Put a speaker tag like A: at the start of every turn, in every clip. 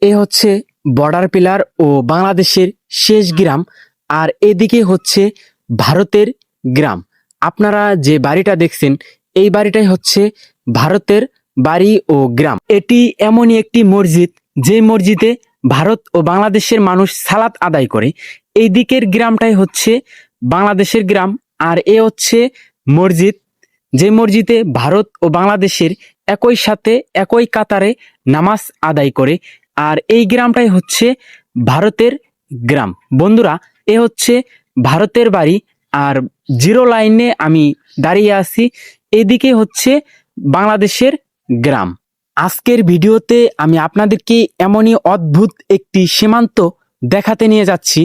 A: এ হচ্ছে border pillar ও বাংলাদেশের শেষ গ্রাম, আর এদিকে হচ্ছে ভারতের গ্রাম। আপনারা যে বাড়িটা দেখছেন এই বাড়িটাই হচ্ছে ভারতের বাড়ি ও গ্রাম। এটি এমনই একটি মসজিদ যে মসজিদে ভারত ও বাংলাদেশের মানুষ সালাত আদায় করে। এই দিকের গ্রামটাই হচ্ছে বাংলাদেশের গ্রাম, আর এ হচ্ছে মসজিদ যে মসজিদে ভারত ও বাংলাদেশের একই সাথে একই কাতারে নামাজ আদায় করে। আর এই গ্রামটাই হচ্ছে ভারতের গ্রাম। বন্ধুরা, এ হচ্ছে ভারতের বাড়ি, আর জিরো লাইনে আমি দাঁড়িয়ে আছি, এদিকে হচ্ছে বাংলাদেশের গ্রাম। আজকের ভিডিওতে আমি আপনাদেরকে এমনই অদ্ভুত একটি সীমান্ত দেখাতে নিয়ে যাচ্ছি,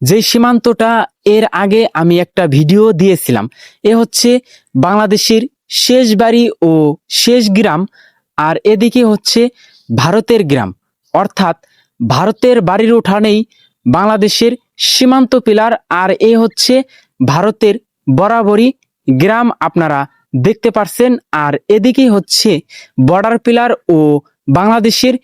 A: যে সীমান্তটা এর আগে আমি একটা ভিডিও দিয়েছিলাম। এ হচ্ছে বাংলাদেশের শেষ বাড়ি ও শেষ গ্রাম, আর এদিকে হচ্ছে ভারতের গ্রাম। অর্থাৎ ভারতের বাড়ির উঠানেই বাংলাদেশের সীমান্ত পিলার, আর এ হচ্ছে ভারতের বরাবরই গ্রাম আপনারা দেখতে পারছেন। আর এদিকে হচ্ছে বর্ডার পিলার ও বাংলাদেশের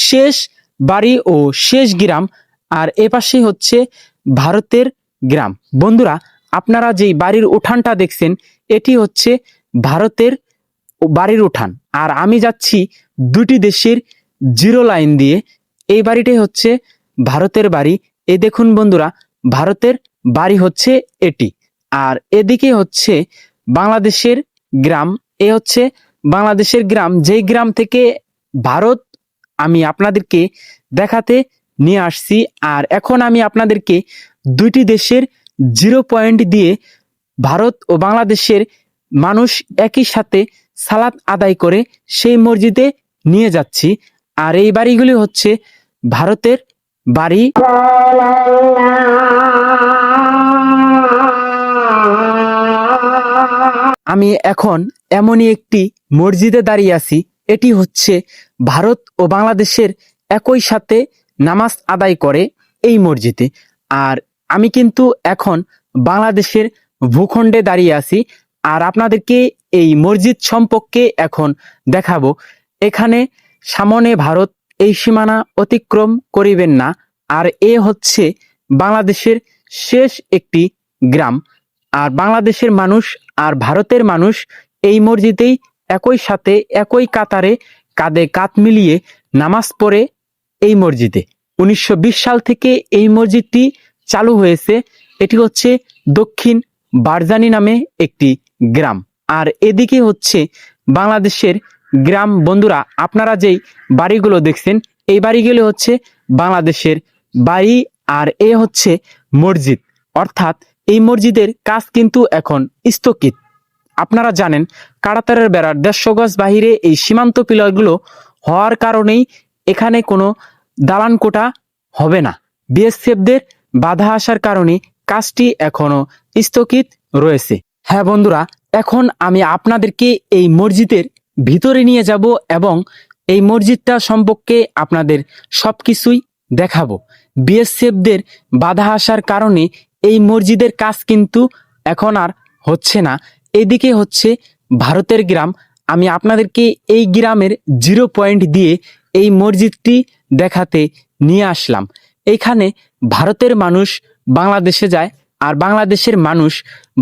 A: শেষ বাড়ি ও শেষ গ্রাম, আর এপাশে হচ্ছে ভারতের গ্রাম। বন্ধুরা, আপনারা যেই বাড়ির উঠানটা দেখছেন এটি হচ্ছে ভারতের বাড়ির উঠান, আর আমি যাচ্ছি দুটি দেশের জিরো লাইন দিয়ে। এই বাড়িটাই হচ্ছে ভারতের বাড়ি। এ দেখুন বন্ধুরা, ভারতের বাড়ি হচ্ছে এটি, আর এদিকে হচ্ছে বাংলাদেশের গ্রাম। এ হচ্ছে বাংলাদেশের গ্রাম, যেই গ্রাম থেকে ভারত আমি আপনাদেরকে দেখাতে নিয়ে আসছি। আর এখন আমি আপনাদেরকে দুইটি দেশের জিরো পয়েন্ট দিয়ে ভারত ও বাংলাদেশের মানুষ একই সাথে সালাত আদায় করে সেই মসজিদে নিয়ে যাচ্ছি। আর এই বাড়িগুলি হচ্ছে ভারতের বাড়ি। আমি এখন এমনই একটি মসজিদে দাঁড়িয়ে আছি, এটি হচ্ছে ভারত ও বাংলাদেশের একই সাথে নামাজ আদায় করে এই মসজিদে। আর আমি কিন্তু এখন বাংলাদেশের ভূখণ্ডে দাঁড়িয়ে আছি, আর আপনাদেরকে এই মসজিদ সম্পর্কে এখন দেখাবো। এখানে সামনে ভারত, এই সীমানা অতিক্রম করিবেন না। আর এ হচ্ছে বাংলাদেশের শেষ একটি গ্রাম, আর বাংলাদেশের মানুষ আর ভারতের মানুষ এই মসজিদেই একই সাথে একই কাতারে কাঁধে কাঁধ মিলিয়ে নামাজ পড়ে এই মসজিদে। 1920 সাল থেকে এই মসজিদটি চালু হয়েছে। এটি হচ্ছে দক্ষিণ বারজানি নামে একটি গ্রাম, আর এদিকে হচ্ছে বাংলাদেশের গ্রাম। বন্ধুরা, আপনারা যেই বাড়িগুলো দেখছেন এই বাড়িগুলো হচ্ছে বাংলাদেশের বাড়ি, আর এ হচ্ছে মসজিদ। অর্থাৎ এই মসজিদের কাজ কিন্তু এখন স্থগিত। আপনারা জানেন, কাঁটাতারের বেড়ার 150 গজ বাহিরে এই সীমান্ত পিলারগুলো হওয়ার কারণেই এখানে কোনো দালান কোঠা হবে না। বিএসএফদের বাধা আসার কারণে কাজটি এখনো স্থগিত রয়েছে। হ্যাঁ বন্ধুরা, এখন আমি আপনাদেরকে এই মসজিদের ভিতরে নিয়ে যাব এবং এই মসজিদটা সম্পর্কে আপনাদের সবকিছুই দেখাবো। বিএসএফদের বাধা আসার কারণে এই মসজিদের কাজ কিন্তু এখন আর হচ্ছে না। এদিকে হচ্ছে ভারতের গ্রাম। আমি আপনাদেরকে এই গ্রামের জিরো পয়েন্ট দিয়ে এই মসজিদটি দেখাতে নিয়ে আসলাম। এইখানে ভারতের মানুষ বাংলাদেশে যায়, আর বাংলাদেশের মানুষ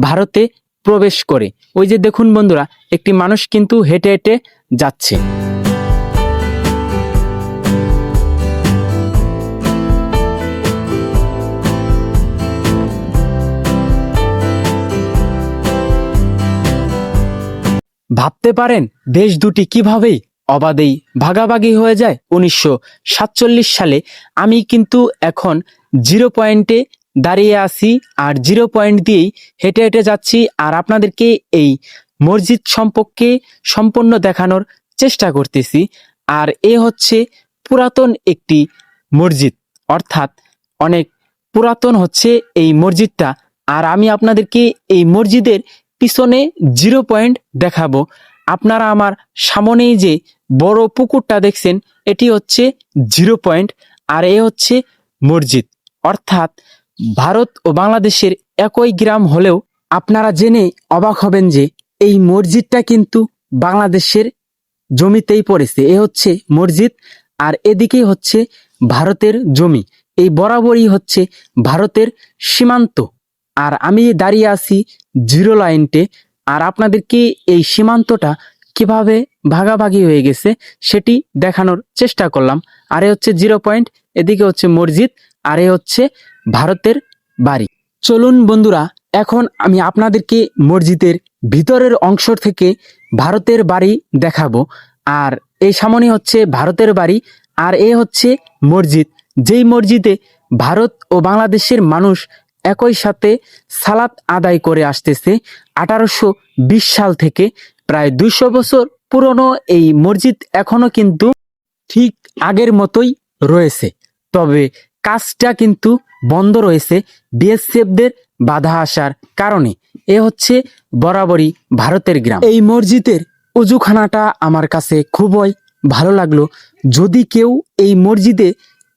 A: ভারতে প্রবেশ করে। ওই যে দেখুন বন্ধুরা, একটি মানুষ কিন্তু হেঁটে হেঁটে যাচ্ছে। ভাবতে পারেন দেশ দুটি কিভাবেই অবাধেই ভাগাভাগি হয়ে যায়। 1947 সালে আমি কিন্তু এখন জিরো পয়েন্টে দাঁড়িয়ে আছি, আর জিরো পয়েন্ট দিয়েই হেঁটে হেঁটে যাচ্ছি, আর আপনাদেরকে এই মসজিদ সম্পর্কে সম্পূর্ণ দেখানোর চেষ্টা করতেছি। আর এ হচ্ছে পুরাতন একটি মসজিদ, অর্থাৎ অনেক পুরাতন হচ্ছে এই মসজিদটা। আর আমি আপনাদেরকে এই মসজিদের পিছনে জিরো পয়েন্ট দেখাবো। আপনারা আমার সামনেই যে বড় পুকুরটা দেখছেন এটি হচ্ছে জিরো পয়েন্ট, আর এ হচ্ছে মসজিদ। অর্থাৎ ভারত ও বাংলাদেশের একই গ্রাম হলেও আপনারা জেনে অবাক হবেন যে এই মসজিদটা কিন্তু বাংলাদেশের জমিতেই পড়েছে। এ হচ্ছে মসজিদ, আর এদিকে হচ্ছে ভারতের জমি। এই বরাবরই হচ্ছে ভারতের সীমান্ত। আর আমি দাঁড়িয়ে আছি জিরো লাইনটে। আর আপনাদেরকে এই সীমান্তটা কিভাবে ভাগাভাগি হয়ে গেছে সেটি দেখানোর চেষ্টা করলাম। আর এ হচ্ছে 0 পয়েন্ট, এদিকে হচ্ছে মসজিদ, আর এ হচ্ছে ভারতের বাড়ি। চলুন বন্ধুরা, এখন আমি আপনাদেরকে মসজিদের ভিতরের অংশ থেকে ভারতের বাড়ি দেখাবো। আর এই সামনে হচ্ছে ভারতের বাড়ি, আর এ হচ্ছে মসজিদ, যেই মসজিদে ভারত ও বাংলাদেশের মানুষ একই সাথে সালাত আদায় করে আসতেছে 1820 সাল থেকে। প্রায় 200 বছর পুরনো এই মসজিদ এখনো কিন্তু ঠিক আগের মতোই রয়েছে, তবে কাজটা কিন্তু বন্ধ রয়েছে বিএসএফদের বাধা আসার কারণে। এ হচ্ছে বরাবরই ভারতের গ্রাম। এই মসজিদের অজুখানাটা আমার কাছে খুবই ভালো লাগলো। যদি কেউ এই মসজিদে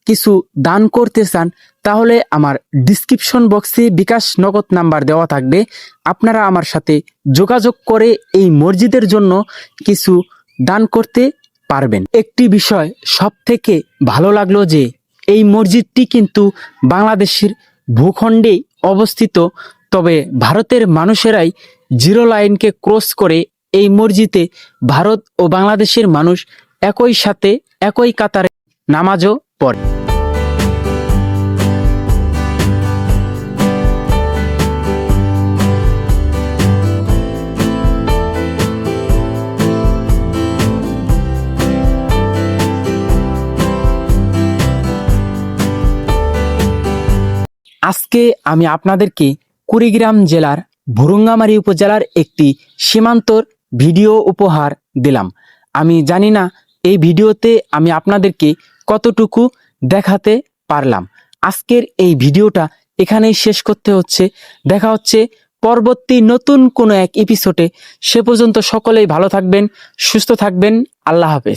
A: কিছু দান করতে চান তাহলে আমার ডিসক্রিপশন বক্সে বিকাশ নগদ নাম্বার দেওয়া থাকবে, আপনারা আমার সাথে যোগাযোগ করে এই মসজিদের জন্য কিছু দান করতে পারবেন। একটি বিষয় সব থেকে ভালো লাগলো যে এই মসজিদটি কিন্তু বাংলাদেশের ভূখণ্ডেই অবস্থিত, তবে ভারতের মানুষেরাই জিরো লাইনকে ক্রস করে এই মসজিদে ভারত ও বাংলাদেশের মানুষ একই সাথে একই কাতারে নামাজও পড়ে। আজকে আমি আপনাদেরকে কুড়িগ্রাম জেলার ভুরুঙ্গামারী উপজেলার একটি সীমান্তর ভিডিও উপহার দিলাম। আমি জানি না এই ভিডিওতে আমি আপনাদেরকে কতটুকু দেখাতে পারলাম। আজকের এই ভিডিওটা এখানেই শেষ করতে হচ্ছে। দেখা হচ্ছে পরবর্তী নতুন কোনো এক এপিসোডে। সে পর্যন্ত সকলেই ভালো থাকবেন, সুস্থ থাকবেন। আল্লাহ হাফেজ।